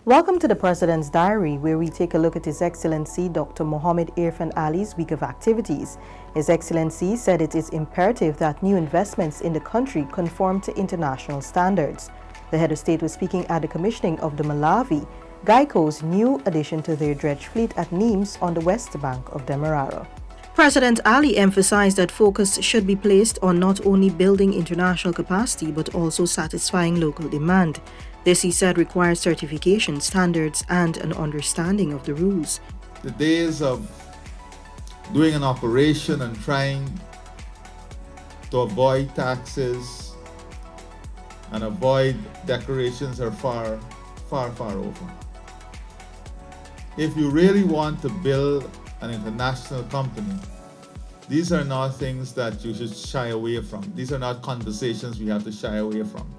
Welcome to the President's Diary, where we take a look at His Excellency Dr. President Irfaan Ali's week of activities. His Excellency said it is imperative that new investments in the country conform to international standards. The head of state was speaking at the commissioning of the Malawi, Geico's new addition to their dredge fleet at Nimes on the west bank of Demerara. President Ali emphasized that focus should be placed on not only building international capacity but also satisfying local demand. This, he said, requires certification, standards, and an understanding of the rules. The days of doing an operation and trying to avoid taxes and avoid declarations are far, far, far over. If you really want to build an international company, these are not things that you should shy away from. These are not conversations we have to shy away from.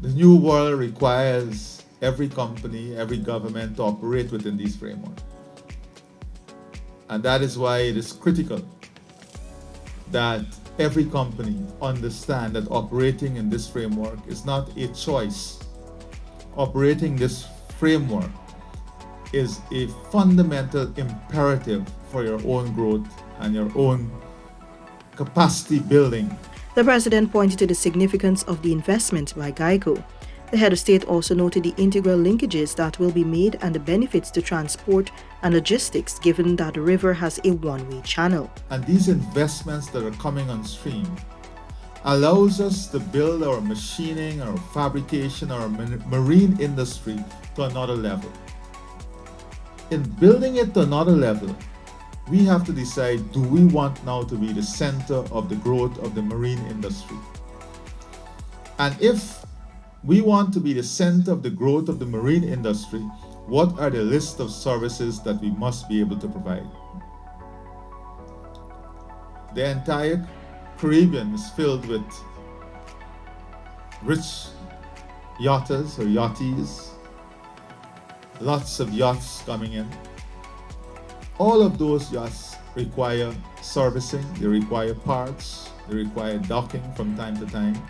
The new world requires every company, every government to operate within these frameworks. And that is why it is critical that every company understand that operating in this framework is not a choice. Operating this framework is a fundamental imperative for your own growth and your own capacity building. The President pointed to the significance of the investment by Geico. The head of state also noted the integral linkages that will be made and the benefits to transport and logistics given that the river has a one-way channel. And these investments that are coming on stream allows us to build our machining, our fabrication, our marine industry to another level. In building it to another level, we have to decide, do we want now to be the center of the growth of the marine industry? And if we want to be the center of the growth of the marine industry, what are the list of services that we must be able to provide? The entire Caribbean is filled with rich yachters or yachties, lots of yachts coming in. All of those yachts require servicing, they require parts, they require docking from time to time.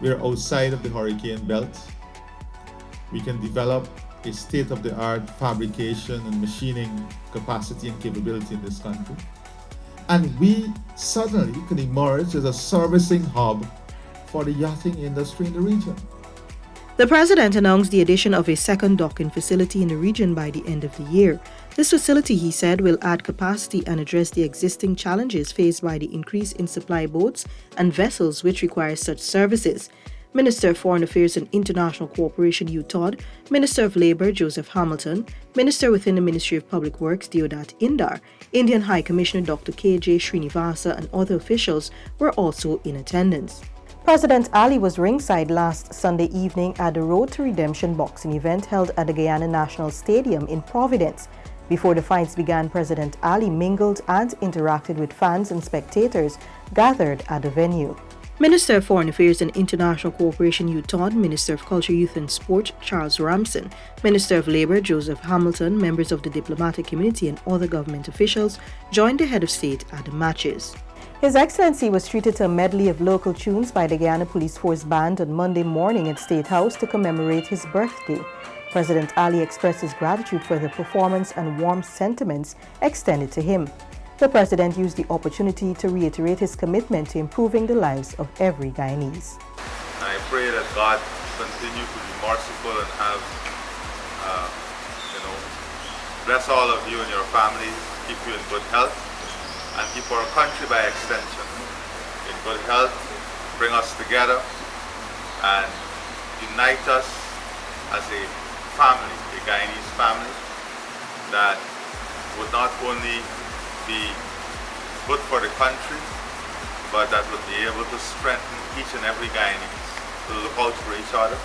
We're outside of the hurricane belt. We can develop a state-of-the-art fabrication and machining capacity and capability in this country. And we suddenly can emerge as a servicing hub for the yachting industry in the region. The President announced the addition of a second docking facility in the region by the end of the year. This facility, he said, will add capacity and address the existing challenges faced by the increase in supply boats and vessels which require such services. Minister of Foreign Affairs and International Cooperation Hugh Todd, Minister of Labour Joseph Hamilton, Minister within the Ministry of Public Works Deodat Indar, Indian High Commissioner Dr. K.J. Srinivasa and other officials were also in attendance. President Ali was ringside last Sunday evening at the Road to Redemption boxing event held at the Guyana National Stadium in Providence. Before the fights began, President Ali mingled and interacted with fans and spectators gathered at the venue. Minister of Foreign Affairs and International Cooperation Hugh Todd, Minister of Culture, Youth and Sport Charles Ramson, Minister of Labour Joseph Hamilton, members of the diplomatic community and other government officials joined the head of state at the matches. His Excellency was treated to a medley of local tunes by the Guyana Police Force Band on Monday morning at State House to commemorate his birthday. President Ali expressed his gratitude for the performance and warm sentiments extended to him. The President used the opportunity to reiterate his commitment to improving the lives of every Guyanese. I pray that God continue to be merciful and have, bless all of you and your families, keep you in good health, and keep our country by extension in good health, bring us together and unite us as a family, a Guyanese family that would not only be good for the country, but that would be able to strengthen each and every Guyanese to look out for each other,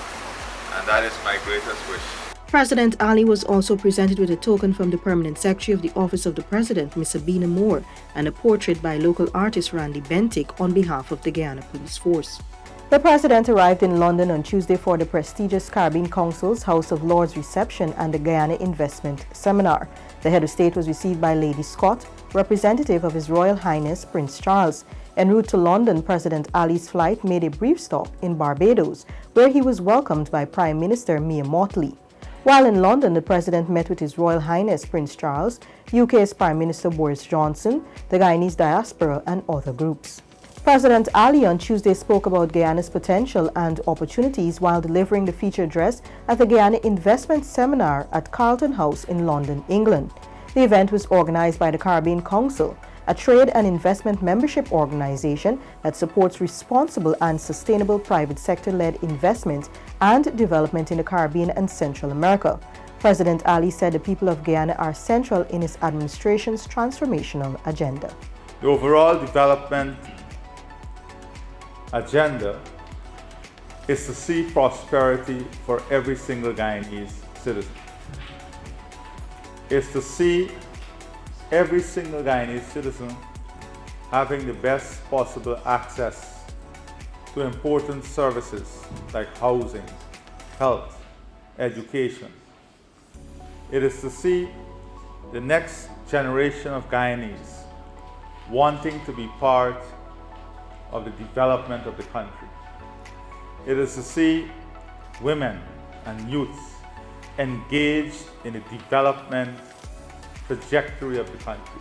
and that is my greatest wish. President Ali was also presented with a token from the Permanent Secretary of the Office of the President, Ms. Sabina Moore, and a portrait by local artist Randy Bentic on behalf of the Guyana Police Force. The President arrived in London on Tuesday for the prestigious Caribbean Council's House of Lords reception and the Guyana Investment Seminar. The head of state was received by Lady Scott, representative of His Royal Highness Prince Charles. En route to London, President Ali's flight made a brief stop in Barbados, where he was welcomed by Prime Minister Mia Mottley. While in London, the President met with His Royal Highness Prince Charles, UK's Prime Minister Boris Johnson, the Guyanese diaspora, and other groups. President Ali on Tuesday spoke about Guyana's potential and opportunities while delivering the feature address at the Guyana Investment Seminar at Carlton House in London, England. The event was organized by the Caribbean Council, a trade and investment membership organization that supports responsible and sustainable private sector-led investment and development in the Caribbean and Central America. President Ali said the people of Guyana are central in his administration's transformational agenda. The overall development agenda is to see prosperity for every single Guyanese citizen. It's to see every single Guyanese citizen having the best possible access to important services like housing, health, education. It is to see the next generation of Guyanese wanting to be part of the development of the country. It is to see women and youths engaged in the development trajectory of the country.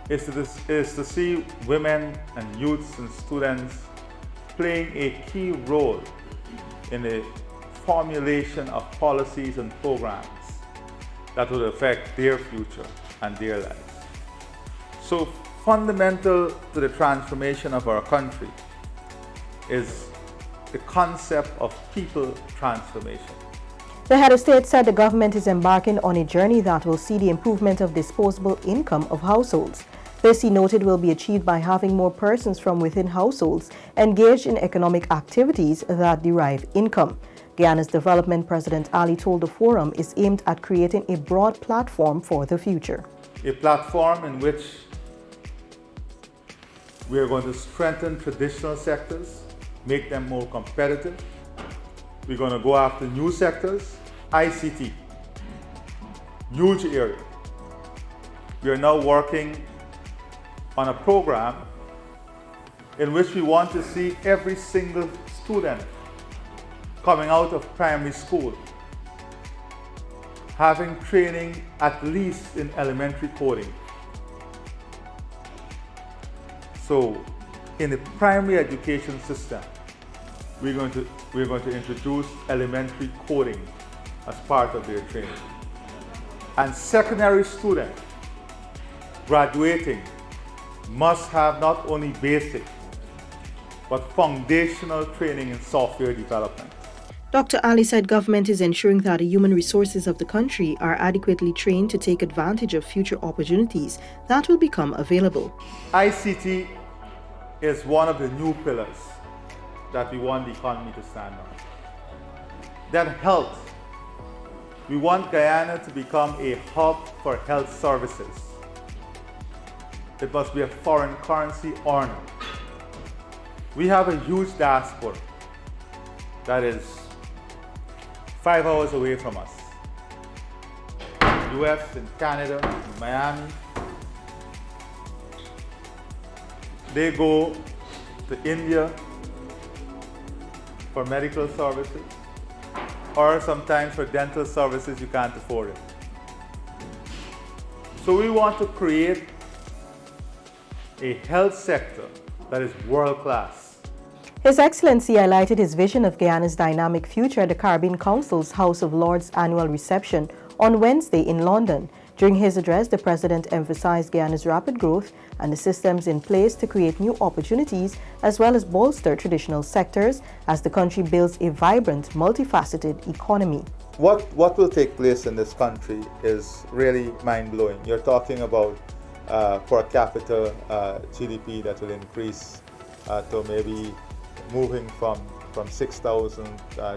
It is to see women and youths and students playing a key role in the formulation of policies and programs that will affect their future and their lives. So fundamental to the transformation of our country is the concept of people transformation. The head of state said the government is embarking on a journey that will see the improvement of disposable income of households. This, he noted, will be achieved by having more persons from within households engaged in economic activities that derive income. Guyanas Development President Ali told the forum is aimed at creating a broad platform for the future. A platform in which we are going to strengthen traditional sectors, make them more competitive. We're going to go after new sectors. ICT, huge area. We are now working on a program in which we want to see every single student coming out of primary school having training at least in elementary coding. So in the primary education system, we're going to introduce elementary coding as part of their training. And secondary students graduating must have not only basic, but foundational training in software development. Dr. Ali said government is ensuring that the human resources of the country are adequately trained to take advantage of future opportunities that will become available. ICT is one of the new pillars that we want the economy to stand on. Then health. We want Guyana to become a hub for health services. It must be a foreign currency earner. We have a huge diaspora that is 5 hours away from us. US and Canada, and Miami. They go to India for medical services, or sometimes for dental services you can't afford it. So we want to create a health sector that is world-class. His Excellency highlighted his vision of Guyana's dynamic future at the Caribbean Council's House of Lords annual reception on Wednesday in London. During his address, the President emphasized Guyana's rapid growth and the systems in place to create new opportunities as well as bolster traditional sectors as the country builds a vibrant, multifaceted economy. What will take place in this country is really mind-blowing. You're talking about per capita GDP that will increase to maybe moving from 6,000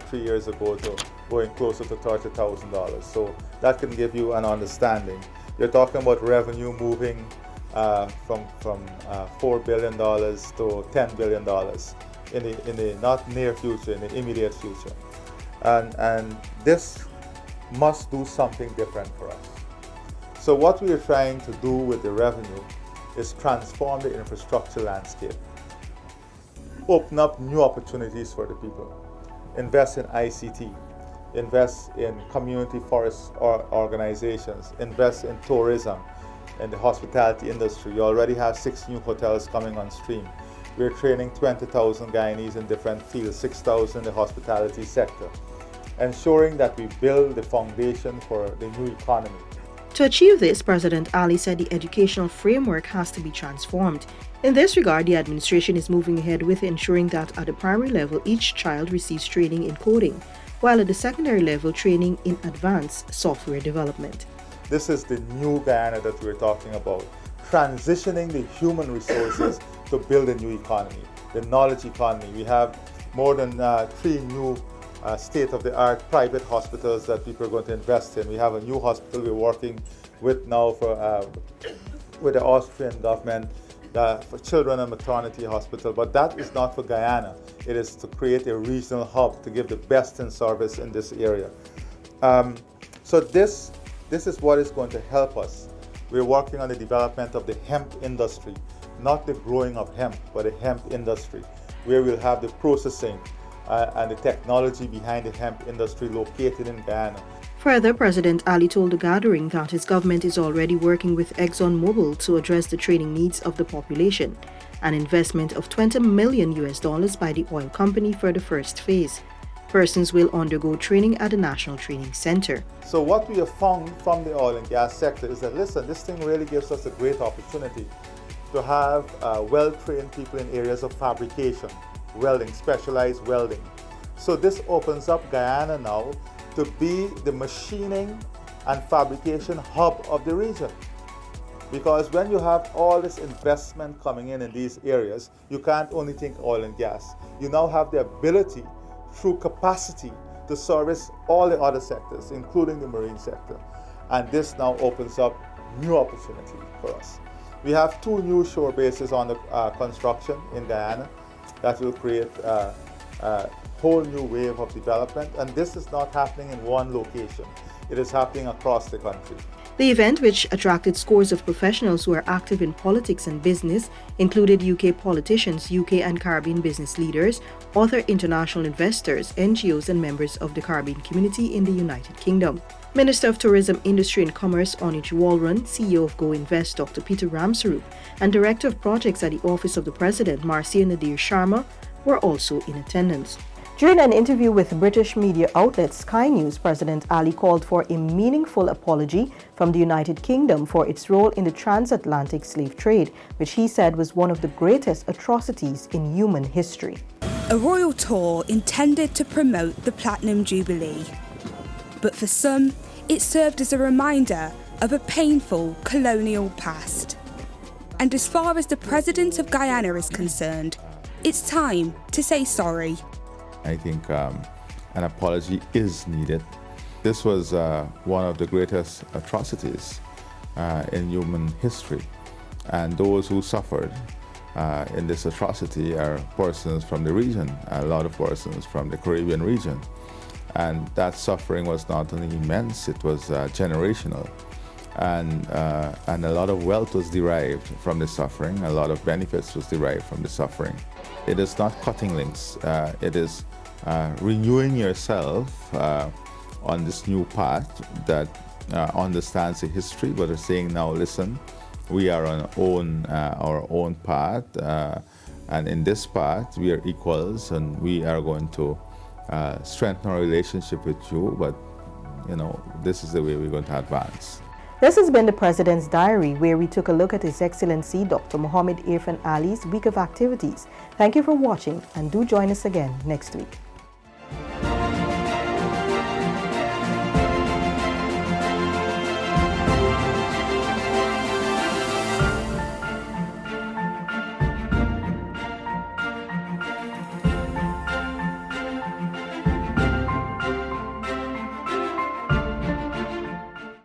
3 years ago to going closer to $30,000. So that can give you an understanding. You're talking about revenue moving from $4 billion to $10 billion in the not near future, in the immediate future. And this must do something different for us. So what we are trying to do with the revenue is transform the infrastructure landscape, open up new opportunities for the people, invest in ICT, invest in community forest organizations, invest in tourism, in the hospitality industry. You already have 6 new hotels coming on stream. We're training 20,000 Guyanese in different fields, 6,000 in the hospitality sector, ensuring that we build the foundation for the new economy. To achieve this, President Ali said the educational framework has to be transformed. In this regard, the administration is moving ahead with ensuring that at the primary level, each child receives training in coding, while at the secondary level, training in advanced software development. This is the new Guyana that we're talking about, transitioning the human resources to build a new economy, the knowledge economy. We have more than 3 new state-of-the-art private hospitals that people are going to invest in. We have a new hospital we're working with now with the Austrian government for children and maternity hospital, but that is not for Guyana. It is to create a regional hub to give the best in service in this area. So this is what is going to help us. We're working on the development of the hemp industry, not the growing of hemp, but the hemp industry, where we'll have the processing and the technology behind the hemp industry located in Guyana. Further, President Ali told the gathering that his government is already working with ExxonMobil to address the training needs of the population, an investment of $20 million by the oil company for the first phase. Persons will undergo training at the National Training Center. So what we have found from the oil and gas sector is that, listen, this thing really gives us a great opportunity to have well-trained people in areas of fabrication, welding, specialized welding. So this opens up Guyana now to be the machining and fabrication hub of the region. Because when you have all this investment coming in these areas, you can't only think oil and gas. You now have the ability, through capacity, to service all the other sectors, including the marine sector. And this now opens up new opportunity for us. We have 2 new shore bases on the construction in Guyana that will create a whole new wave of development. And this is not happening in one location. It is happening across the country. The event, which attracted scores of professionals who are active in politics and business, included UK politicians, UK and Caribbean business leaders, other international investors, NGOs and members of the Caribbean community in the United Kingdom. Minister of Tourism, Industry and Commerce Onij Walrun, CEO of Go Invest Dr. Peter Ramsarup, and Director of Projects at the Office of the President Marcia Nadir Sharma were also in attendance. During an interview with British media outlet Sky News, President Ali called for a meaningful apology from the United Kingdom for its role in the transatlantic slave trade, which he said was one of the greatest atrocities in human history. A royal tour intended to promote the Platinum Jubilee. But for some, it served as a reminder of a painful colonial past. And as far as the President of Guyana is concerned, it's time to say sorry. I think an apology is needed. This was one of the greatest atrocities in human history. And those who suffered in this atrocity are persons from the region, a lot of persons from the Caribbean region. And that suffering was not only immense, it was generational. And a lot of wealth was derived from the suffering, a lot of benefits was derived from the suffering. It is not cutting links, it is renewing yourself on this new path that understands the history, but is saying now, listen, we are on our own path, and in this path we are equals, and we are going to strengthen our relationship with you, but this is the way we're going to advance. This has been the President's Diary, where we took a look at His Excellency Dr. Mohammed Irfaan Ali's week of activities. Thank you for watching, and do join us again next week.